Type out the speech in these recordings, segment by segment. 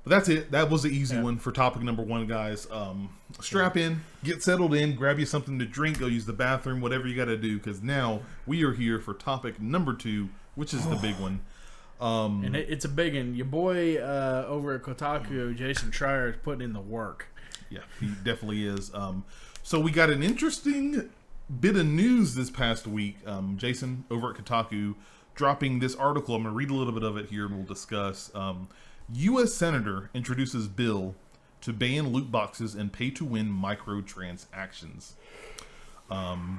But that's it. That was the easy one for topic number 1, guys. Strap in, get settled in, grab you something to drink, go use the bathroom, whatever you got to do, because now we are here for topic number 2, which is the big one. And it's a big one. Your boy over at Kotaku, Jason Schreier, is putting in the work. Yeah, he definitely is. So we got an interesting bit of news this past week. Jason over at Kotaku dropping this article. I'm going to read a little bit of it here and we'll discuss. U.S. Senator introduces bill to ban loot boxes and pay-to-win microtransactions.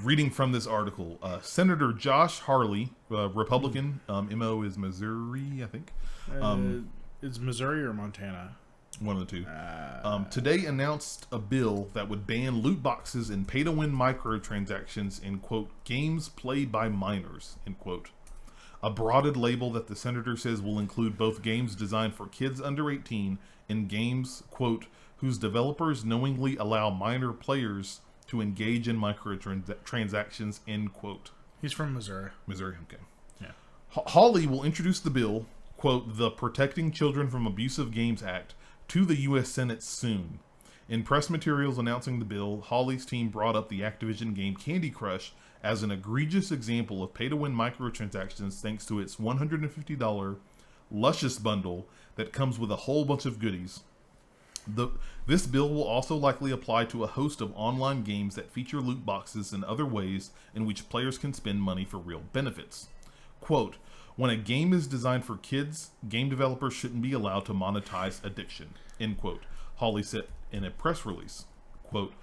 Reading from this article, Senator Josh Hawley, Republican, MO is Missouri, I think. It's Missouri or Montana? One of the two. Today announced a bill that would ban loot boxes and pay-to-win microtransactions in, quote, games played by minors, end quote. A broadened label that the senator says will include both games designed for kids under 18 and games, quote, whose developers knowingly allow minor players to engage in microtransactions, end quote. He's from Missouri. Missouri, okay. Yeah. Hawley will introduce the bill, quote, the Protecting Children from Abusive Games Act, to the U.S. Senate soon. In press materials announcing the bill, Hawley's team brought up the Activision game Candy Crush as an egregious example of pay-to-win microtransactions thanks to its $150 Luscious bundle that comes with a whole bunch of goodies. This bill will also likely apply to a host of online games that feature loot boxes and other ways in which players can spend money for real benefits. Quote, when a game is designed for kids, game developers shouldn't be allowed to monetize addiction, end quote, Hawley said in a press release. Quote,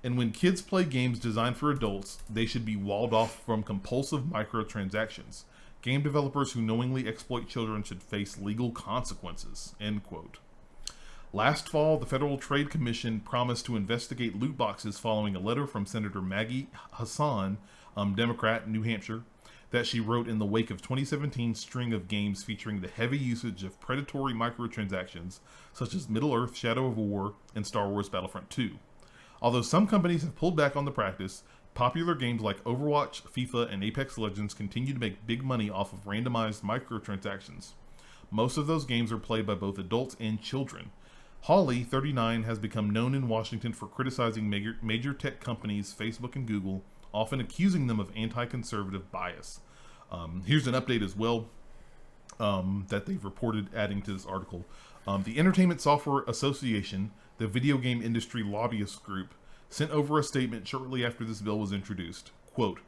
and when kids play games designed for adults, they should be walled off from compulsive microtransactions. Game developers who knowingly exploit children should face legal consequences, end quote. Last fall, the Federal Trade Commission promised to investigate loot boxes following a letter from Senator Maggie Hassan, Democrat, New Hampshire, that she wrote in the wake of 2017's string of games featuring the heavy usage of predatory microtransactions, such as Middle-earth: Shadow of War and Star Wars Battlefront 2. Although some companies have pulled back on the practice, popular games like Overwatch, FIFA, and Apex Legends continue to make big money off of randomized microtransactions. Most of those games are played by both adults and children. Hawley, 39, has become known in Washington for criticizing major tech companies, Facebook and Google, often accusing them of anti-conservative bias. Here's an update as well that they've reported adding to this article. The Entertainment Software Association, the video game industry lobbyist group, sent over a statement shortly after this bill was introduced. Quote,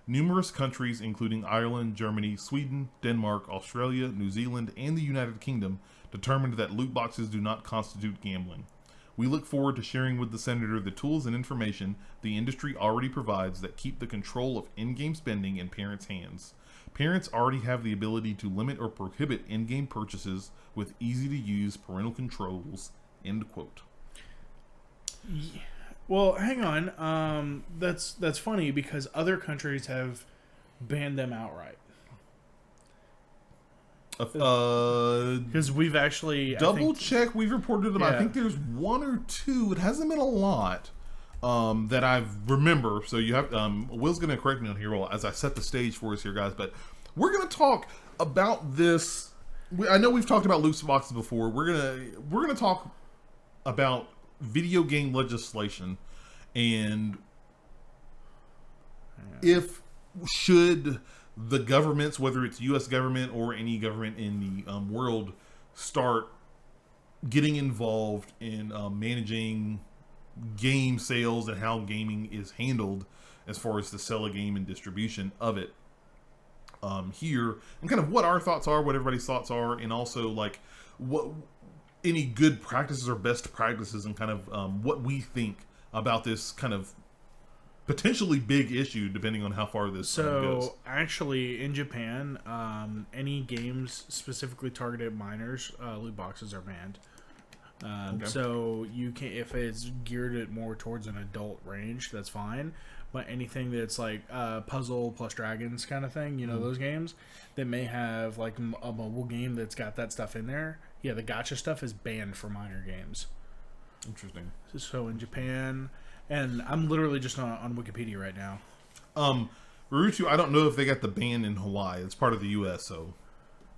numerous countries, including Ireland, Germany, Sweden, Denmark, Australia, New Zealand, and the United Kingdom, determined that loot boxes do not constitute gambling. We look forward to sharing with the Senator the tools and information the industry already provides that keep the control of in-game spending in parents' hands. Parents already have the ability to limit or prohibit in-game purchases with easy-to-use parental controls, end quote. Yeah. Well, hang on. That's funny because other countries have banned them outright. Because we've actually check. We've reported them. Yeah. I think there's one or two. It hasn't been a lot that I remember. So you have Will's going to correct me on here as I set the stage for us here, guys. But we're going to talk about this. I know we've talked about loot boxes before. We're gonna talk about video game legislation and if should the governments, whether it's U.S. government or any government in the world, start getting involved in managing game sales and how gaming is handled as far as the sell a game and distribution of it here, and kind of what our thoughts are, what everybody's thoughts are, and also like what any good practices or best practices and kind of what we think about this kind of potentially big issue depending on how far this goes. So actually in Japan, any games specifically targeted at minors, loot boxes are banned. Okay. So you can, if it's geared it more towards an adult range, that's fine. But anything that's like Puzzle plus Dragons kind of thing, you know, those games that may have like a mobile game that's got that stuff in there, yeah, the gacha stuff is banned for minor games. Interesting. So in Japan, and I'm literally just on Wikipedia right now. Naruto, I don't know if they got the ban in Hawaii. It's part of the U.S., so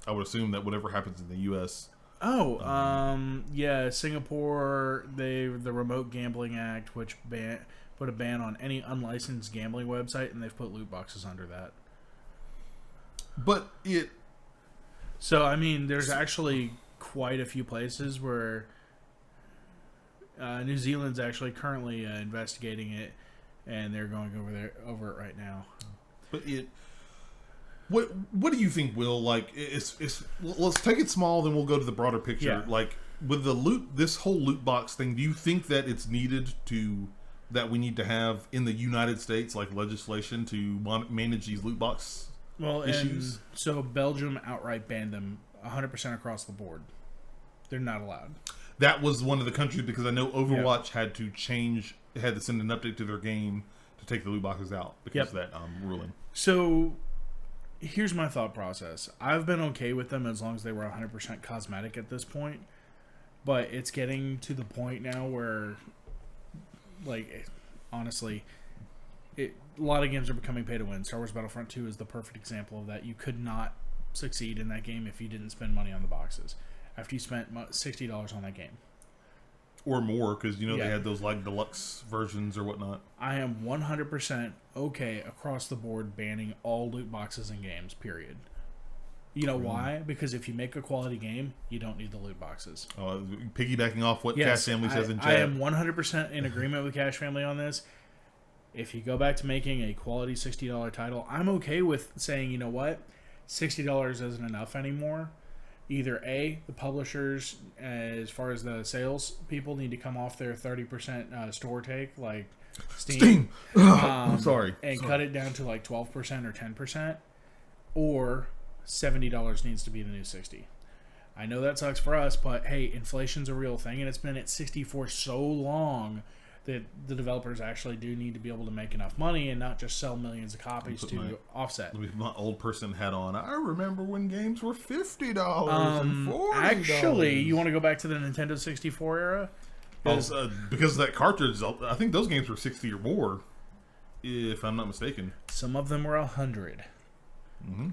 I would assume that whatever happens in the U.S. Yeah, Singapore, the Remote Gambling Act, which put a ban on any unlicensed gambling website, and they've put loot boxes under that. But So, I mean, there's actually quite a few places where New Zealand's actually currently investigating it, and they're going over it right now. But what do you think, Will? Like, let's take it small, then we'll go to the broader picture. Yeah. Like, with this whole loot box thing, do you think that it's needed that we need to have in the United States, like legislation to manage these loot box issues? And so Belgium outright banned them 100% across the board. They're not allowed. That was one of the countries, because I know Overwatch had to send an update to their game to take the loot boxes out because of that ruling. So here's my thought process. I've been okay with them as long as they were 100% cosmetic at this point, but it's getting to the point now where, like, honestly, a lot of games are becoming pay to win. Star Wars Battlefront 2 is the perfect example of that. You could not succeed in that game if you didn't spend money on the boxes after you spent $60 on that game. Or more, because they had those like deluxe versions or whatnot. I am 100% okay across the board banning all loot boxes in games, period. You know why? Because if you make a quality game, you don't need the loot boxes. Piggybacking off what Cash Family says in chat. I am 100% in agreement with Cash Family on this. If you go back to making a quality $60 title, I'm okay with saying, you know what? $60 isn't enough anymore. Either A, the publishers, as far as the sales people, need to come off their 30% store take, like Steam. I'm sorry. And cut it down to like 12% or 10%. Or $70 needs to be the new 60. I know that sucks for us, but hey, inflation's a real thing, and it's been at 60 for so long that the developers actually do need to be able to make enough money and not just sell millions of copies to offset. My old person hat on. I remember when games were $50 and $40. Actually, you want to go back to the Nintendo 64 era? Because of that cartridge, I think those games were 60 or more, if I'm not mistaken. Some of them were 100. Mm-hmm.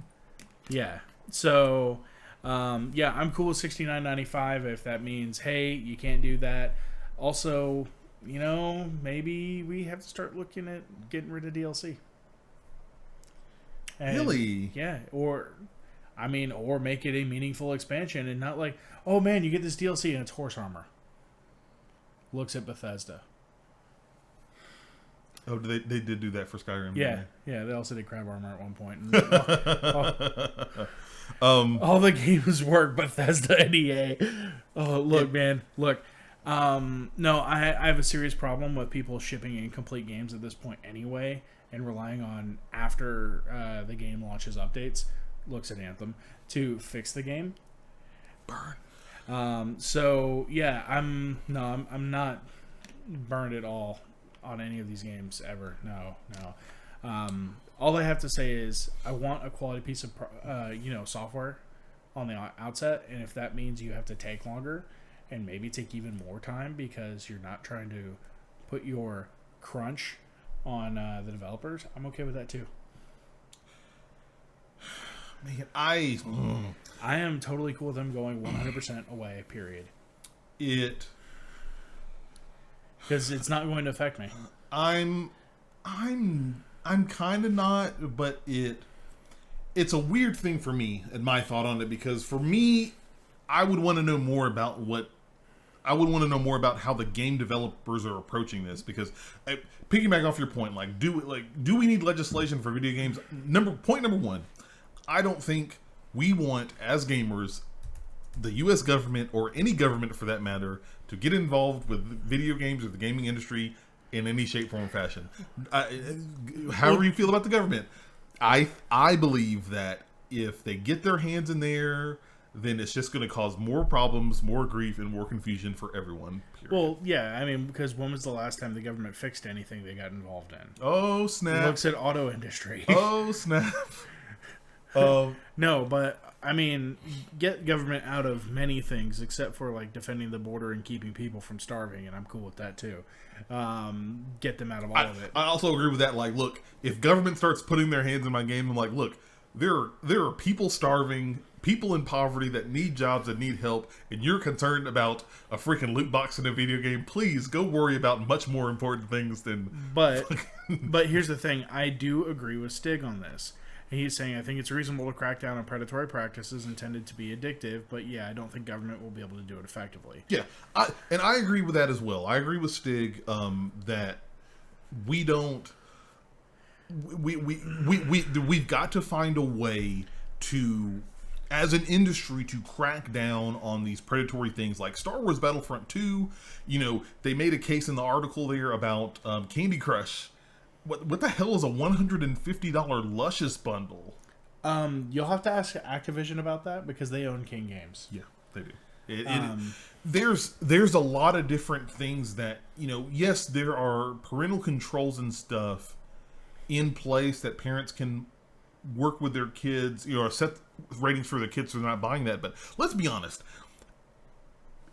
Yeah. So, I'm cool with $69.95 if that means, hey, you can't do that. Also, maybe we have to start looking at getting rid of DLC. And, really? Yeah. Or make it a meaningful expansion and not like, oh man, you get this DLC and it's horse armor. Looks at Bethesda. Oh, they did do that for Skyrim. Yeah, they also did crab armor at one point. And, all the games work, Bethesda and EA. Oh, look, man, look. No, I have a serious problem with people shipping incomplete games at this point anyway, and relying on after the game launches updates. Looks at Anthem to fix the game. Burn. So yeah, I'm not burned at all on any of these games ever. No. All I have to say is I want a quality piece of software on the outset, and if that means you have to take longer and maybe take even more time because you're not trying to put your crunch on the developers, I'm okay with that too. Man, I am totally cool with them going 100% away, period. Because it's not going to affect me. I'm kind of not, but it's a weird thing for me and my thought on it, because for me, I would want to know more about how the game developers are approaching this, because piggyback off your point, do we need legislation for video games? Point number one, I don't think we want, as gamers, the U.S. government or any government for that matter to get involved with video games or the gaming industry in any shape, form, or fashion. However you feel about the government, I believe that if they get their hands in there, then it's just going to cause more problems, more grief, and more confusion for everyone. Period. Well, yeah, because when was the last time the government fixed anything they got involved in? Oh, snap. It looks at auto industry. Oh, snap. No, but get government out of many things except for defending the border and keeping people from starving, and I'm cool with that too. Get them out of all of it. I also agree with that. Look, if government starts putting their hands in my game, I'm like, look, there are people starving. people in poverty that need jobs, that need help, and you're concerned about a freaking loot box in a video game, please go worry about much more important things than... But here's the thing. I do agree with Stig on this. He's saying, I think it's reasonable to crack down on predatory practices intended to be addictive, but yeah, I don't think government will be able to do it effectively. Yeah, and I agree with that as well. I agree with Stig that we don't... We've got to find a way to, as an industry, to crack down on these predatory things like Star Wars Battlefront 2. You know, they made a case in the article there about Candy Crush. What the hell is a $150 Luscious bundle? You'll have to ask Activision about that because they own King Games. Yeah, they do. There's a lot of different things that, you know, yes, there are parental controls and stuff in place that parents can work with their kids, you know, set ratings for their kids so they're not buying that. But let's be honest.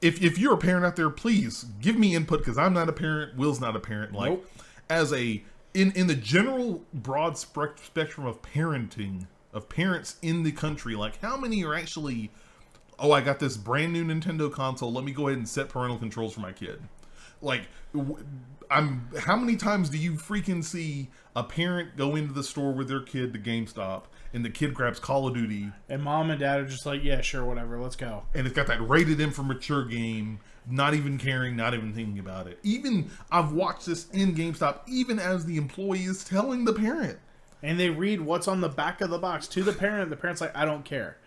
If you're a parent out there, please give me input because I'm not a parent. Will's not a parent. Like, nope. As a in the general broad spectrum of parenting, of parents in the country, like how many are actually, oh, I got this brand new Nintendo console, let me go ahead and set parental controls for my kid. Like, how many times do you freaking see a parent go into the store with their kid to GameStop and the kid grabs Call of Duty and mom and dad are just like, yeah, sure, whatever, let's go. And it's got that rated M for mature game, not even caring, not even thinking about it. Even, I've watched this in GameStop, even as the employee is telling the parent. And they read what's on the back of the box to the parent. The parent's like, I don't care.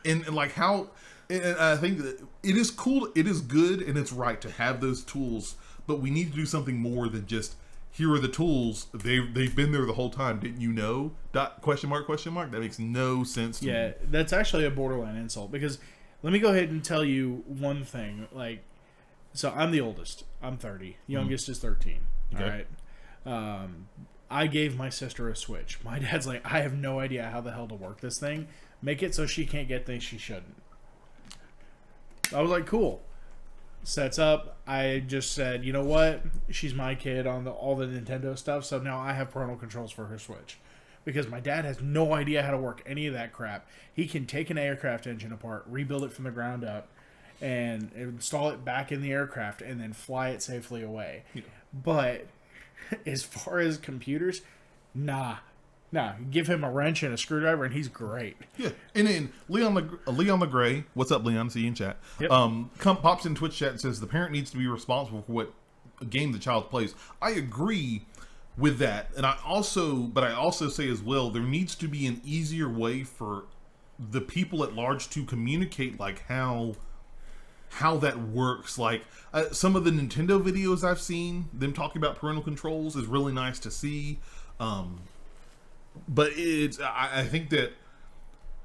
And like how, and I think that it is cool, it is good, and it's right to have those tools, but we need to do something more than just, here are the tools. They've been there the whole time. Didn't you know? Question mark. That makes no sense to me. Yeah, that's actually a borderline insult because let me go ahead and tell you one thing. Like, so I'm the oldest. I'm 30. Youngest is 13. Okay. All right. I gave my sister a Switch. My dad's like, I have no idea how the hell to work this thing. Make it so she can't get things she shouldn't. I was like, cool. Sets up. I just said, you know what? She's my kid on all the Nintendo stuff, so now I have parental controls for her Switch. Because my dad has no idea how to work any of that crap. He can take an aircraft engine apart, rebuild it from the ground up, and install it back in the aircraft, and then fly it safely away. Yeah. But as far as computers, nah. Give him a wrench and a screwdriver, and he's great. Yeah, and then Leon the Gray, what's up, Leon? See you in chat. Yep. Pops in Twitch chat and says the parent needs to be responsible for what game the child plays. I agree with that, and I also say as well, there needs to be an easier way for the people at large to communicate, like how that works. Like some of the Nintendo videos I've seen, them talking about parental controls is really nice to see. But I think that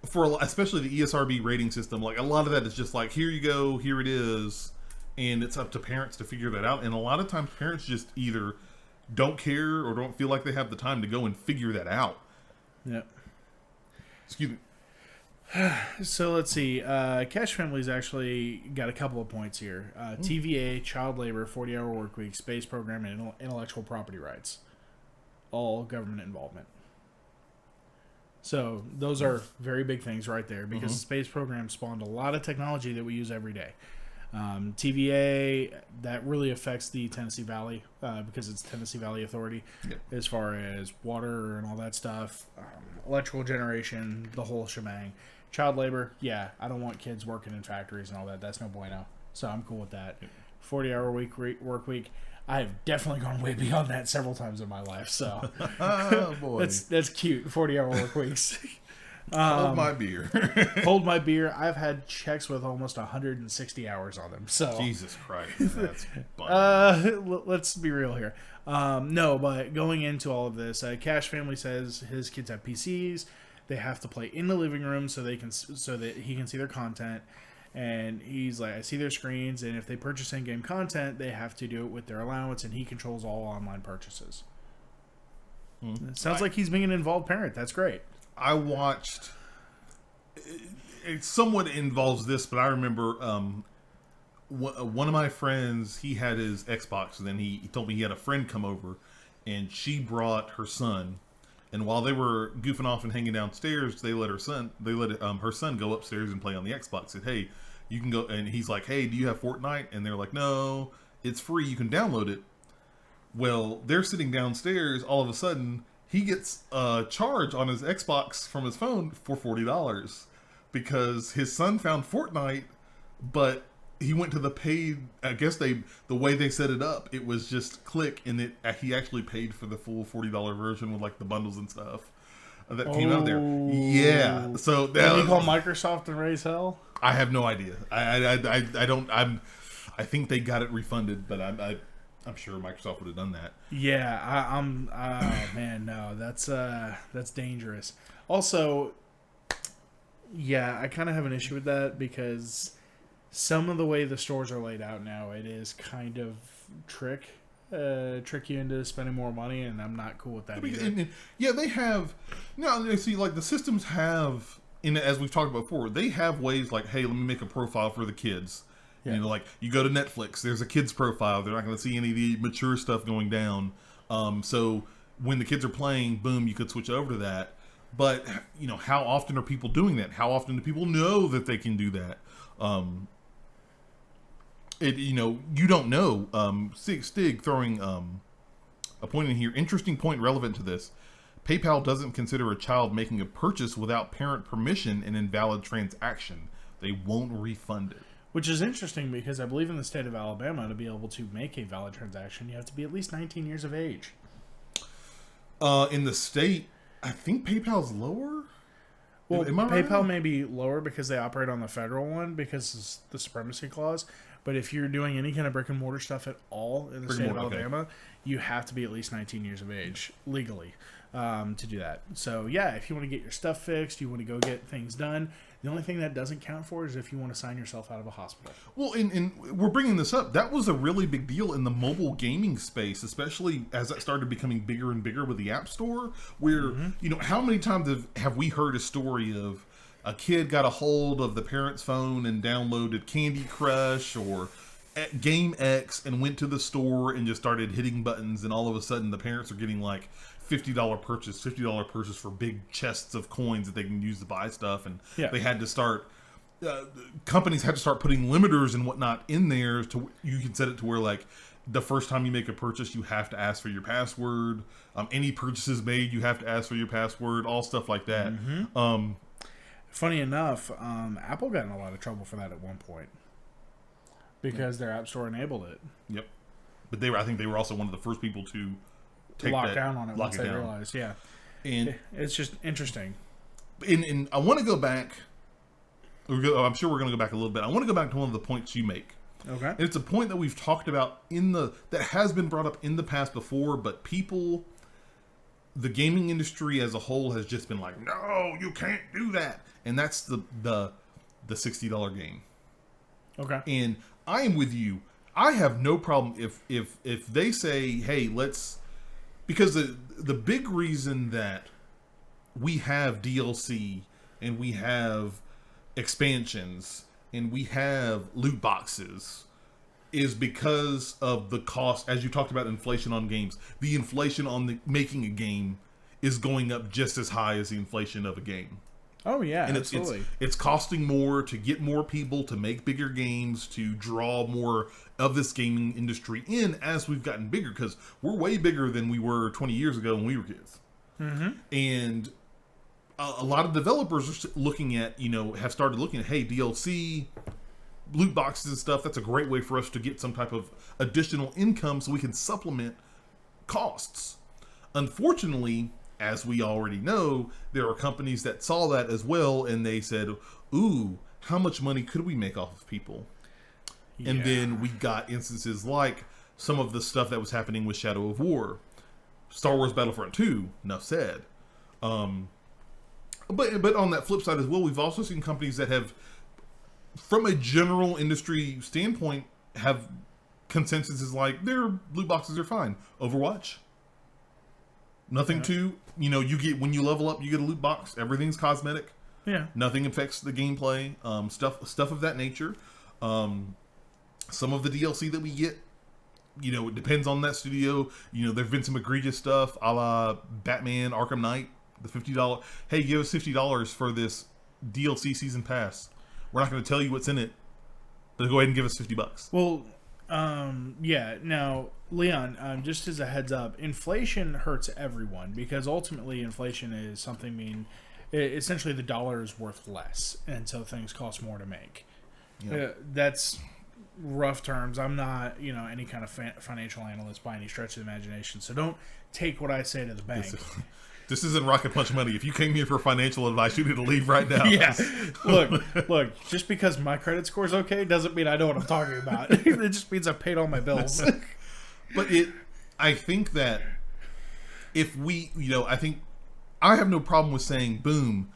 for especially the ESRB rating system, like a lot of that is just like, here you go, here it is, and it's up to parents to figure that out. And a lot of times parents just either don't care or don't feel like they have the time to go and figure that out. Yep. Excuse me. So let's see. Cash Family's actually got a couple of points here. TVA, child labor, 40-hour work week, space program, and intellectual property rights. All government involvement. So those are very big things right there because the space program spawned a lot of technology that we use every day. TVA, that really affects the Tennessee Valley because it's Tennessee Valley Authority as far as water and all that stuff, electrical generation, the whole shebang. Child labor, yeah, I don't want kids working in factories and all that. That's no bueno. So I'm cool with that. 40-hour work week. I have definitely gone way beyond that several times in my life. So oh, boy. that's cute. 40-hour work weeks. Hold my beer. Hold my beer. I've had checks with almost 160 hours on them. So Jesus Christ, that's funny. Let's be real here. No, but going into all of this, Cash Family says his kids have PCs. They have to play in the living room so that he can see their content. And he's like, I see their screens, and if they purchase in-game content, they have to do it with their allowance, and he controls all online purchases. It sounds like he's being an involved parent. That's great. I watched... It somewhat involves this, but I remember one of my friends, he had his Xbox, and then he told me he had a friend come over, and she brought her son, And while they were goofing off and hanging downstairs, they let her son go upstairs and play on the Xbox. Said, "Hey, you can go." And he's like, "Hey, do you have Fortnite?" And they're like, "No, it's free. You can download it." Well, they're sitting downstairs. All of a sudden, he gets a charge on his Xbox from his phone for $40 because his son found Fortnite, but he went to the paid. I guess the way they set it up, it was just click, and he actually paid for the full $40 version with like the bundles and stuff that came out there. Yeah, so did he call Microsoft and raise hell? I have no idea. I don't. I think they got it refunded, but I'm sure Microsoft would have done that. Yeah, I'm. Man, no, that's dangerous. Also, yeah, I kind of have an issue with that because some of the way the stores are laid out now, it is kind of trick you into spending more money, and I'm not cool with that either. Yeah, they have. No, see, like the systems have, as we've talked about before, they have ways like, hey, let me make a profile for the kids. Yeah. Like you go to Netflix, there's a kid's profile. They're not going to see any of the mature stuff going down. So when the kids are playing, boom, you could switch over to that. But how often are people doing that? How often do people know that they can do that? You don't know. Stig throwing a point in here. Interesting point relevant to this. PayPal doesn't consider a child making a purchase without parent permission an invalid transaction. They won't refund it. Which is interesting because I believe in the state of Alabama, to be able to make a valid transaction, you have to be at least 19 years of age. In the state, I think PayPal's lower. Well, PayPal may be lower because they operate on the federal one because it's the supremacy clause. But if you're doing any kind of brick and mortar stuff at all in the state of Alabama, you have to be at least 19 years of age legally to do that. So, yeah, if you want to get your stuff fixed, you want to go get things done, the only thing that doesn't count for is if you want to sign yourself out of a hospital. Well, and we're bringing this up. That was a really big deal in the mobile gaming space, especially as that started becoming bigger and bigger with the App Store, where, how many times have we heard a story of a kid got a hold of the parent's phone and downloaded Candy Crush or Game X and went to the store and just started hitting buttons, and all of a sudden the parents are getting like $50 purchase for big chests of coins that they can use to buy stuff, and they had to start companies had to start putting limiters and whatnot in there to you can set it to where like the first time you make a purchase you have to ask for your password, any purchases made you have to ask for your password, all stuff like that. Funny enough, Apple got in a lot of trouble for that at one point because their App Store enabled it. Yep, but I think they were also one of the first people to lock down on it once they realized. Yeah, and it's just interesting. And I want to go back. I'm sure we're going to go back a little bit. I want to go back to one of the points you make. Okay, and it's a point that we've talked about that has been brought up in the past before, but the gaming industry as a whole has just been like, no, you can't do that, and that's the $60 game. Okay, and I am with you. I have no problem if they say, hey, let's. Because the big reason that we have DLC and we have expansions and we have loot boxes is because of the cost, as you talked about inflation on games. The inflation on making a game is going up just as high as the inflation of a game. Oh yeah, and absolutely. It's costing more to get more people to make bigger games, to draw more of this gaming industry in as we've gotten bigger, because we're way bigger than we were 20 years ago when we were kids. And a lot of developers are looking at, have started looking at, hey, DLC, loot boxes and stuff, that's a great way for us to get some type of additional income so we can supplement costs. Unfortunately, as we already know, there are companies that saw that as well, and they said, ooh, how much money could we make off of people? Yeah. And then we got instances like some of the stuff that was happening with Shadow of War. Star Wars Battlefront 2, enough said. But on that flip side as well, we've also seen companies that have, from a general industry standpoint, have consensuses like their loot boxes are fine. Overwatch, nothing to, you get, when you level up, you get a loot box. Everything's cosmetic. Yeah. Nothing affects the gameplay. Stuff of that nature. Some of the DLC that we get it depends on that studio. There've been some egregious stuff, a la Batman Arkham Knight, the $50. Hey, give us $50 for this DLC season pass. We're not going to tell you what's in it, but go ahead and give us $50. Well, yeah. Now, Leon, just as a heads up, inflation hurts everyone because ultimately inflation is something essentially the dollar is worth less, and so things cost more to make. Yep. That's rough terms. I'm not, any kind of financial analyst by any stretch of the imagination, so don't take what I say to the bank. This isn't Rocket Punch money. If you came here for financial advice, you need to leave right now. Yeah. Look. Just because my credit score is okay doesn't mean I know what I'm talking about. It just means I paid all my bills. But I think that if we, I think I have no problem with saying, boom,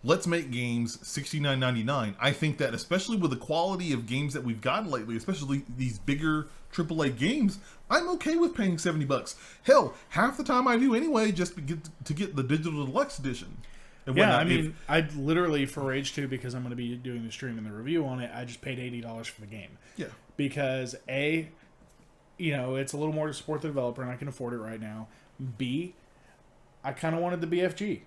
let's make games $69.99. I think that especially with the quality of games that we've gotten lately, especially these bigger AAA games, I'm okay with paying $70. Hell, half the time I do anyway, just to get the digital deluxe edition. And yeah, I mean, I literally for Rage 2, because I'm going to be doing the stream and the review on it, I just paid $80 for the game. Yeah, because A, it's a little more to support the developer, and I can afford it right now. B, I kind of wanted the BFG.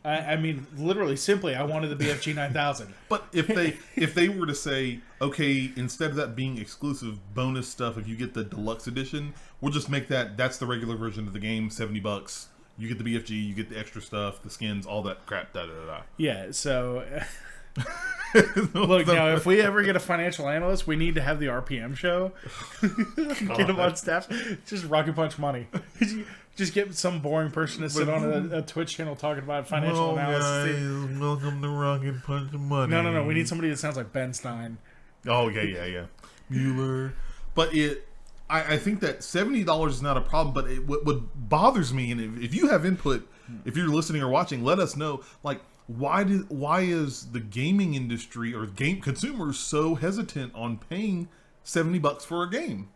I mean, literally, simply, I wanted the BFG 9000. But if they were to say, okay, instead of that being exclusive bonus stuff, if you get the deluxe edition, we'll just make that's the regular version of the game, $70. You get the BFG, you get the extra stuff, the skins, all that crap. Da da da. Yeah. So, look, now if we ever get a financial analyst, we need to have the RPM show. Get him on staff. Just Rocket Punch money. Just get some boring person to sit on a Twitch channel talking about financial analysis. Guys, welcome to Rocket Punch Money. No. We need somebody that sounds like Ben Stein. Oh, yeah. Mueller. But I think that $70 is not a problem, but what bothers me, and if you have input, if you're listening or watching, let us know, like, why is the gaming industry or game consumers so hesitant on paying $70 for a game?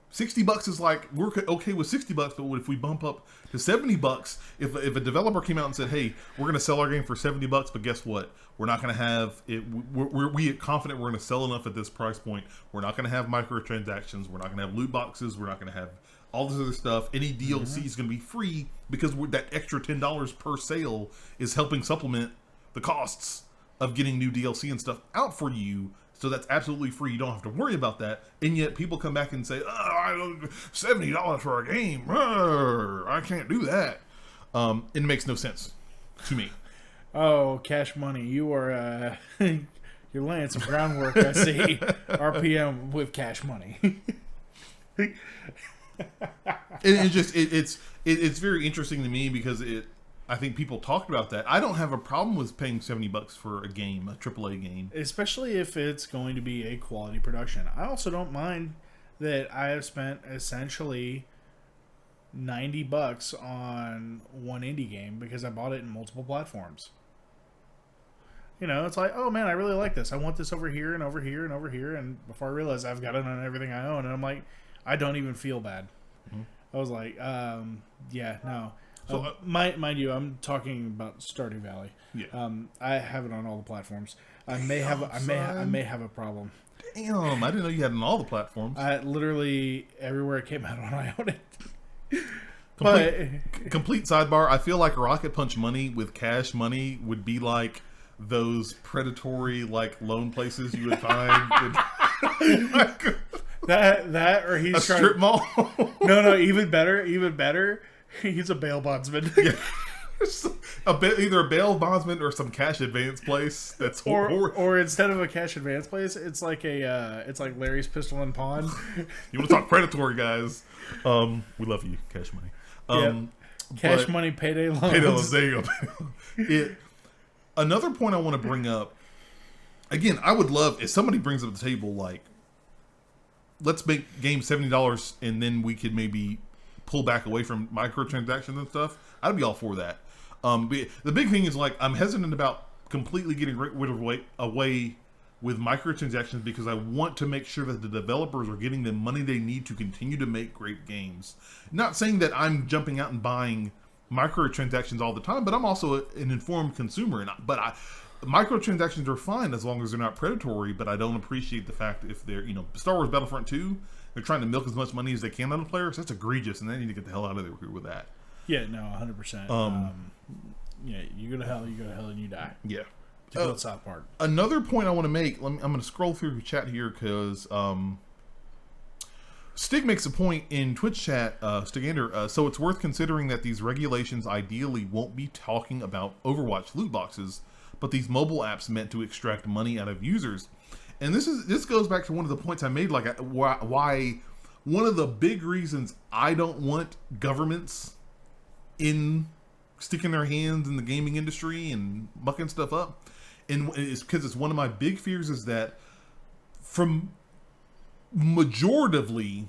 $60 is like, we're okay with $60, but what if we bump up to $70? If a developer came out and said, hey, we're going to sell our game for $70, but guess what? We're not going to have it. We're confident we're going to sell enough at this price point. We're not going to have microtransactions. We're not going to have loot boxes. We're not going to have all this other stuff. Any DLC is going to be free because that extra $10 per sale is helping supplement the costs of getting new DLC and stuff out for you. So that's absolutely free. You don't have to worry about that. And yet people come back and say, $70 for a game. I can't do that. It makes no sense to me. Oh, Cash Money. You are you're laying some groundwork, I see. RPM with Cash Money. It's very interesting to me because I think people talked about that. I don't have a problem with paying $70 for a game, a AAA game. Especially if it's going to be a quality production. I also don't mind that I have spent essentially $90 on one indie game because I bought it in multiple platforms. It's like, oh man, I really like this. I want this over here and over here and over here. And before I realize I've got it on everything I own. And I'm like, I don't even feel bad. Mm-hmm. I was like, yeah, no. So, mind you, I'm talking about Stardew Valley. Yeah. I have it on all the platforms. I may have a problem. Damn, I didn't know you had it on all the platforms. Literally everywhere it came out on, I own it. Complete sidebar. I feel like Rocket Punch Money with Cash Money would be like those predatory loan places you would find. That or he's a strip mall. No, even better. He's a bail bondsman. Yeah. Either a bail bondsman or some cash advance place. That's or instead of a cash advance place, it's like it's like Larry's Pistol and Pawn. You want to talk predatory, guys? We love you, Cash Money. Cash Money payday loans. Payday loans. There you go. Another point I want to bring up. Again, I would love if somebody brings up the table let's make games $70 and then we could maybe pull back away from microtransactions and stuff. I'd be all for that. The big thing is I'm hesitant about completely getting rid of away with microtransactions because I want to make sure that the developers are getting the money they need to continue to make great games. Not saying that I'm jumping out and buying microtransactions all the time, but I'm also an informed consumer. Microtransactions are fine as long as they're not predatory, but I don't appreciate the fact if they're, Star Wars Battlefront 2, they're trying to milk as much money as they can out of players. That's egregious, and they need to get the hell out of there with that. Yeah, no, 100%. Yeah, you go to hell, and you die. Yeah. To quote South Park. Another point I want to make. I'm going to scroll through the chat here because Stig makes a point in Twitch chat, Stigander. So it's worth considering that these regulations ideally won't be talking about Overwatch loot boxes, but these mobile apps meant to extract money out of users. And this goes back to one of the points I made, like why one of the big reasons I don't want governments sticking their hands in the gaming industry and mucking stuff up, and it's because it's one of my big fears is that from majoritively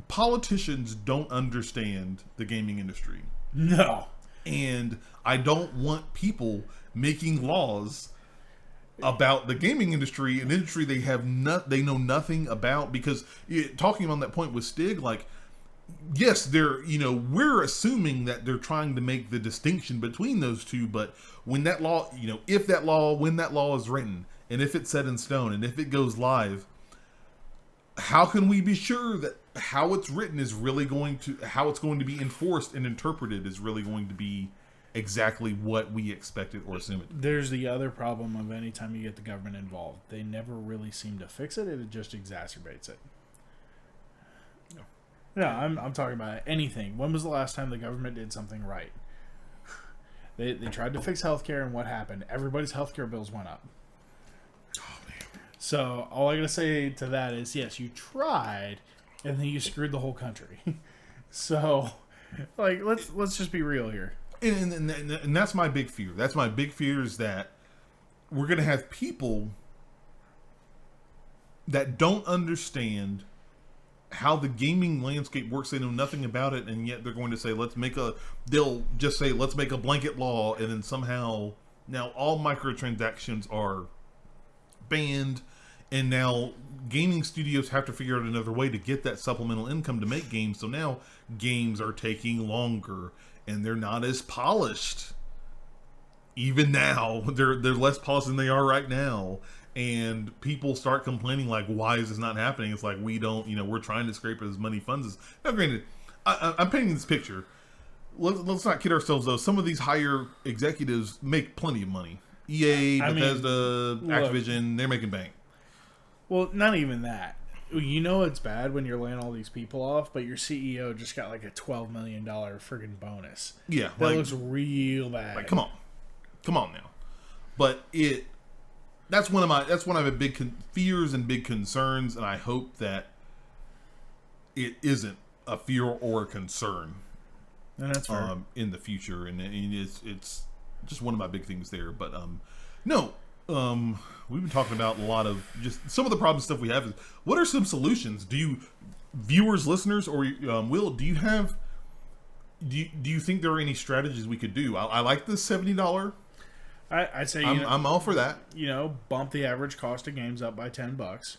politicians don't understand the gaming industry. No. And I don't want people making laws about the gaming industry, an industry they know nothing about, because talking on that point with Stig, like, yes, we're assuming that they're trying to make the distinction between those two, but when that law, when that law is written, and if it's set in stone, and if it goes live, how can we be sure that how it's written is really how it's going to be enforced and interpreted is really going to be exactly what we expected or assume it? There's the other problem of any time you get the government involved. They never really seem to fix it. It just exacerbates it. No, I'm talking about anything. When was the last time the government did something right? They tried to fix healthcare, and what happened? Everybody's healthcare bills went up. Oh, man. So all I gotta say to that is, yes, you tried, and then you screwed the whole country. So, like, let's just be real here. And that's my big fear. That's my big fear is that we're going to have people that don't understand how the gaming landscape works. They know nothing about it, and yet they're going to say, they'll just say, let's make a blanket law, and then somehow now all microtransactions are banned, and now gaming studios have to figure out another way to get that supplemental income to make games. So now games are taking longer, and they're not as polished. Even now, they're less polished than they are right now. And people start complaining, like, why is this not happening? It's like, we're trying to scrape as many funds as... Now, granted, I'm painting this picture. Let's not kid ourselves, though. Some of these higher executives make plenty of money. EA, Bethesda, Activision, they're making bank. Well, not even that. You know it's bad when you're laying all these people off, but your CEO just got like a $12 million friggin' bonus. Yeah. That looks real bad. Like, come on now. But that's one of my big fears and big concerns, and I hope that it isn't a fear or a concern. And that's fair. In the future, and it's just one of my big things there. But we've been talking about a lot of just some of the problem stuff we have. Is what are some solutions? Do you, viewers, listeners, or Will, do you think there are any strategies we could do? I like the $70. I'd say I'm all for that. Bump the average cost of games up by $10.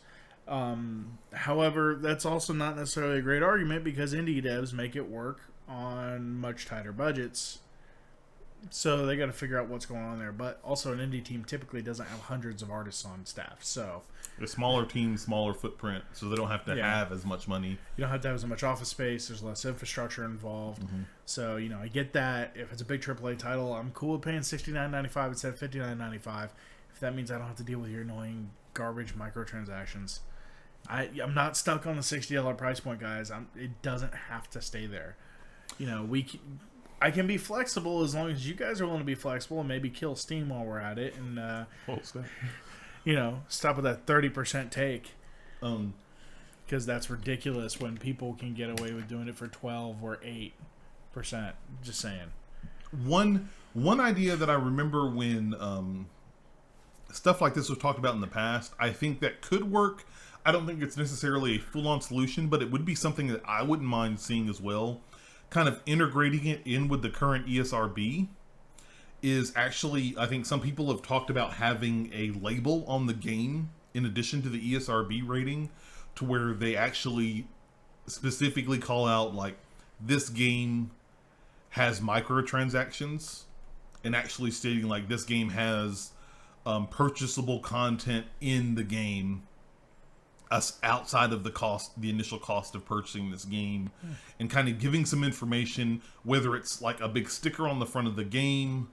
However, that's also not necessarily a great argument because indie devs make it work on much tighter budgets. So they got to figure out what's going on there. But also an indie team typically doesn't have hundreds of artists on staff. So a smaller team, smaller footprint, so they don't have to have as much money. You don't have to have as much office space. There's less infrastructure involved. Mm-hmm. So, I get that. If it's a big AAA title, I'm cool with paying $69.95 instead of $59.95. If that means I don't have to deal with your annoying garbage microtransactions. I'm not stuck on the $60 price point, guys. It doesn't have to stay there. I can be flexible as long as you guys are willing to be flexible and maybe kill Steam while we're at it and stop with that 30% take. Because that's ridiculous when people can get away with doing it for 12 or 8%. Just saying. One idea that I remember when stuff like this was talked about in the past, I think that could work. I don't think it's necessarily a full-on solution, but it would be something that I wouldn't mind seeing as well. Kind of integrating it in with the current ESRB is actually, I think some people have talked about having a label on the game in addition to the ESRB rating, to where they actually specifically call out, like, this game has microtransactions, and actually stating, like, this game has purchasable content in the game us outside of the initial cost of purchasing this game, and kind of giving some information, whether it's like a big sticker on the front of the game.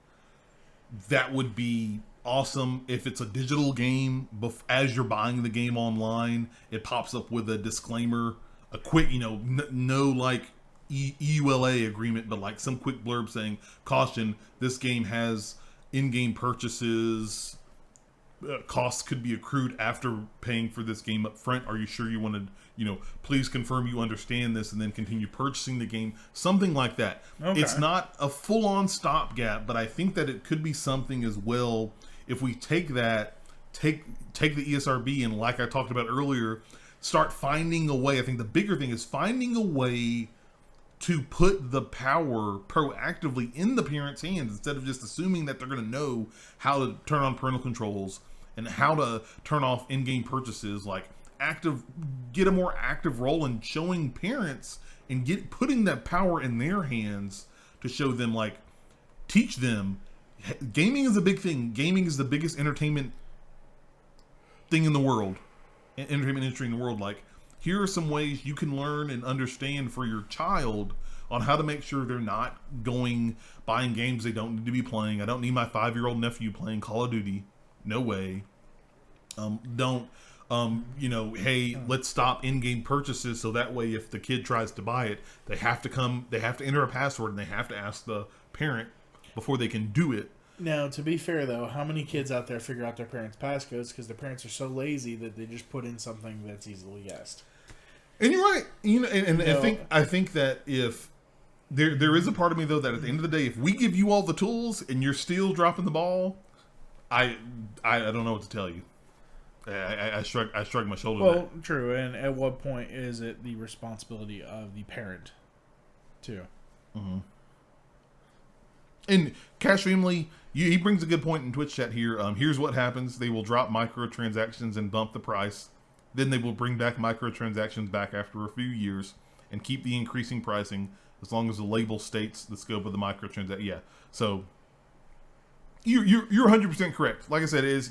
That would be awesome. If it's a digital game, as you're buying the game online, it pops up with a disclaimer, a quick, no like EULA agreement, but like some quick blurb saying, caution, this game has in-game purchases, costs could be accrued after paying for this game up front. Are you sure you want to, please confirm you understand this and then continue purchasing the game. Something like that. Okay. It's not a full-on stopgap, but I think that it could be something as well if we take the ESRB and, like I talked about earlier, start finding a way. I think the bigger thing is finding a way to put the power proactively in the parents' hands instead of just assuming that they're going to know how to turn on parental controls and how to turn off in-game purchases. Like get a more active role in showing parents and putting that power in their hands to show them, like, teach them. Gaming is a big thing. Gaming is the biggest entertainment thing in the world, entertainment industry in the world. Like, here are some ways you can learn and understand for your child on how to make sure they're not buying games they don't need to be playing. I don't need my 5-year-old nephew playing Call of Duty. No way. Hey, let's stop in-game purchases so that way if the kid tries to buy it, they have to enter a password and they have to ask the parent before they can do it. Now, to be fair, though, how many kids out there figure out their parents' passcodes because their parents are so lazy that they just put in something that's easily guessed? And you're right. I think that if there is a part of me, though, that at the end of the day, if we give you all the tools and you're still dropping the ball, I don't know what to tell you. I shrug my shoulder. Well, true. And at what point is it the responsibility of the parent, too? Mm-hmm. And Cash Family, he brings a good point in Twitch chat here. Here's what happens. They will drop microtransactions and bump the price. Then they will bring back microtransactions back after a few years and keep the increasing pricing as long as the label states the scope of the microtransaction. Yeah. So you're 100% correct. Like I said, it is,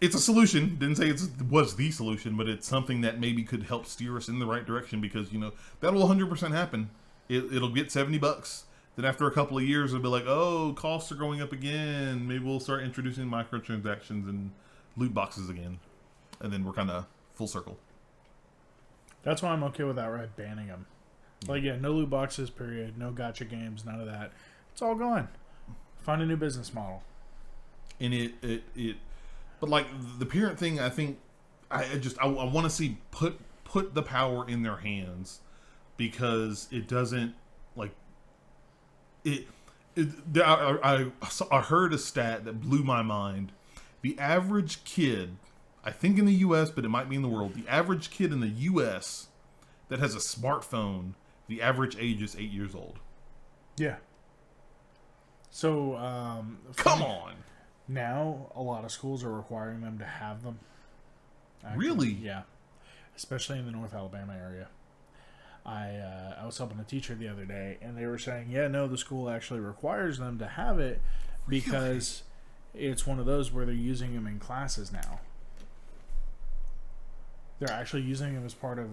it's a solution. Didn't say it was the solution, but it's something that maybe could help steer us in the right direction because, that will 100% happen. It'll get $70. Then after a couple of years, it'll be like, oh, costs are going up again. Maybe we'll start introducing microtransactions and loot boxes again. And then we're kind of full circle. That's why I'm okay with outright banning them. Like, no loot boxes, period. No gacha games, none of that. It's all gone. Find a new business model. And but like the parent thing, I think I want to see put the power in their hands because it doesn't like it. I heard a stat that blew my mind. The average kid, I think in the U.S., but it might be in the world, the average kid in the U.S. that has a smartphone, the average age is 8 years old. Yeah. So, come on. Now, a lot of schools are requiring them to have them. Actually. Really? Yeah. Especially in the North Alabama area. I was helping a teacher the other day, and they were saying, the school actually requires them to have it because it's one of those where they're using them in classes now. They're actually using them as part of,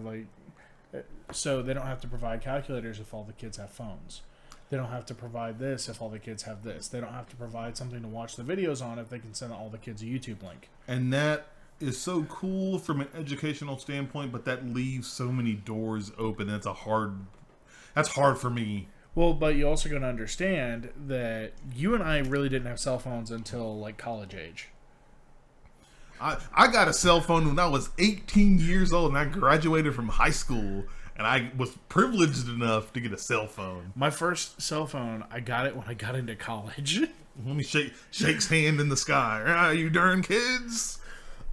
so they don't have to provide calculators if all the kids have phones. They don't have to provide this if all the kids have this. They don't have to provide something to watch the videos on if they can send all the kids a YouTube link. And that is so cool from an educational standpoint, but that leaves so many doors open. That's hard for me. Well, but you also got to understand that you and I really didn't have cell phones until college age. I got a cell phone when I was 18 years old and I graduated from high school and I was privileged enough to get a cell phone. My first cell phone, I got it when I got into college. Let me shakes hand in the sky. You darn kids.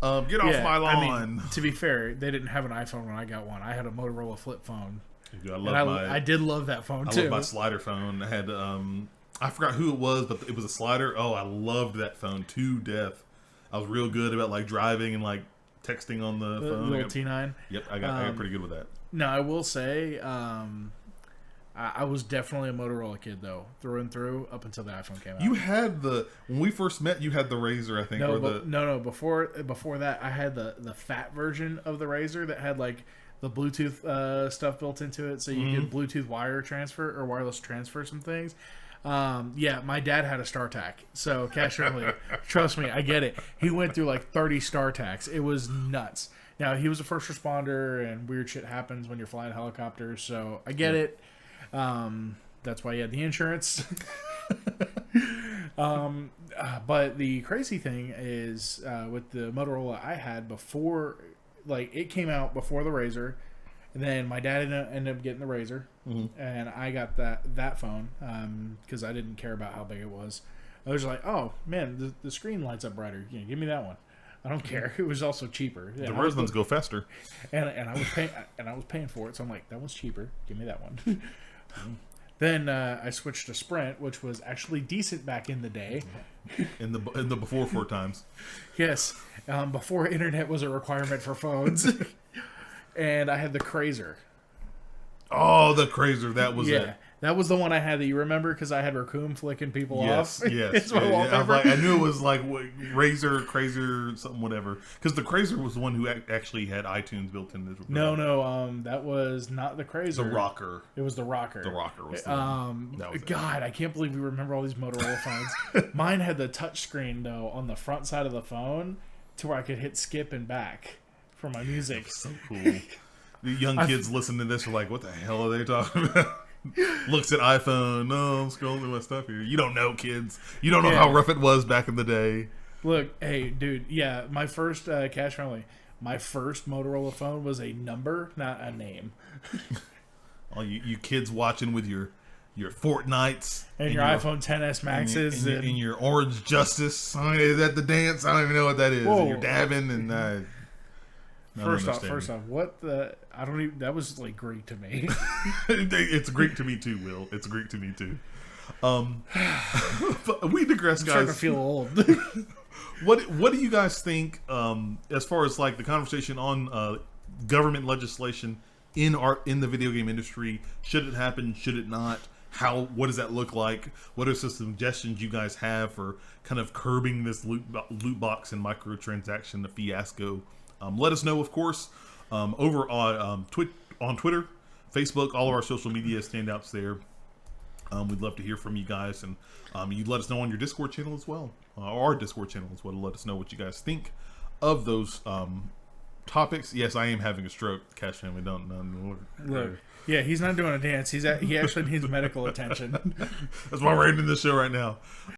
Get off my lawn. To be fair, they didn't have an iPhone when I got one. I had a Motorola flip phone. Dude, I did love that phone too. I love my slider phone. I had I forgot who it was, but it was a slider. Oh, I loved that phone to death. I was real good about driving and texting on the phone. Little T9. Yep, I got pretty good with that. Now I will say, I was definitely a Motorola kid though, through and through, up until the iPhone came out. You had when we first met, you had the Razor, I think. No. Before that, I had the fat version of the Razor that had like the Bluetooth stuff built into it, so you could Bluetooth wire transfer or wireless transfer some things. Yeah, my dad had a StarTAC, so Cash Family, trust me, I get it. He went through like 30 StarTACs. It was nuts. Now he was a first responder, and weird shit happens when you're flying helicopters, so I get it. That's why he had the insurance. But the crazy thing is, with the Motorola I had before, like it came out before the Razor, and then my dad ended up getting the Razor, and I got that phone because I didn't care about how big it was. I was like, oh man, the screen lights up brighter. Give me that one. I don't care. It was also cheaper. The red ones go faster, and I was paying for it. So I'm like, that one's cheaper. Give me that one. Then I switched to Sprint, which was actually decent back in the day. In the before 4 times. Yes, before internet was a requirement for phones. And I had the Crazer. Oh, the Crazer, that was it. That was the one I had that you remember because I had Raccoon flicking people off. Yes, I knew it was like Razor, Crazer, something, whatever. Because the Crazer was the one who actually had iTunes built in. No, that was not the Crazer. The Rocker. It was the Rocker. The Rocker was the one. God, I can't believe we remember all these Motorola phones. Mine had the touch screen, though, on the front side of the phone to where I could hit skip and back for my music. So cool. The young kids listening to this are like, what the hell are they talking about? Looks at iPhone. No, I'm scrolling through my stuff here. You don't know, kids. You don't know how rough it was back in the day. Look, hey, dude. Yeah, my first Cash Family. My first Motorola phone was a number, not a name. All you kids watching with your Fortnites and your iPhone XS Maxes and your Orange Justice. Is that the dance? I don't even know what that is. Whoa. And you're dabbing and. First off, what the? I don't even. That was like Greek to me. It's Greek to me too, Will. It's Greek to me too. But we digress, guys. I'm starting to feel old. What do you guys think as far as like the conversation on government legislation in the video game industry? Should it happen? Should it not? What does that look like? What are some suggestions you guys have for kind of curbing this loot box and microtransaction, the fiasco? Let us know, of course, over on Twitter, Facebook, all of our social media standouts there. We'd love to hear from you guys, and you'd let us know on your Discord channel as well. Our Discord channel as well, to let us know what you guys think of those topics. Yes, I am having a stroke. Cash Family, don't. Look, yeah, he's not doing a dance. He actually needs medical attention. That's why we're ending this show right now.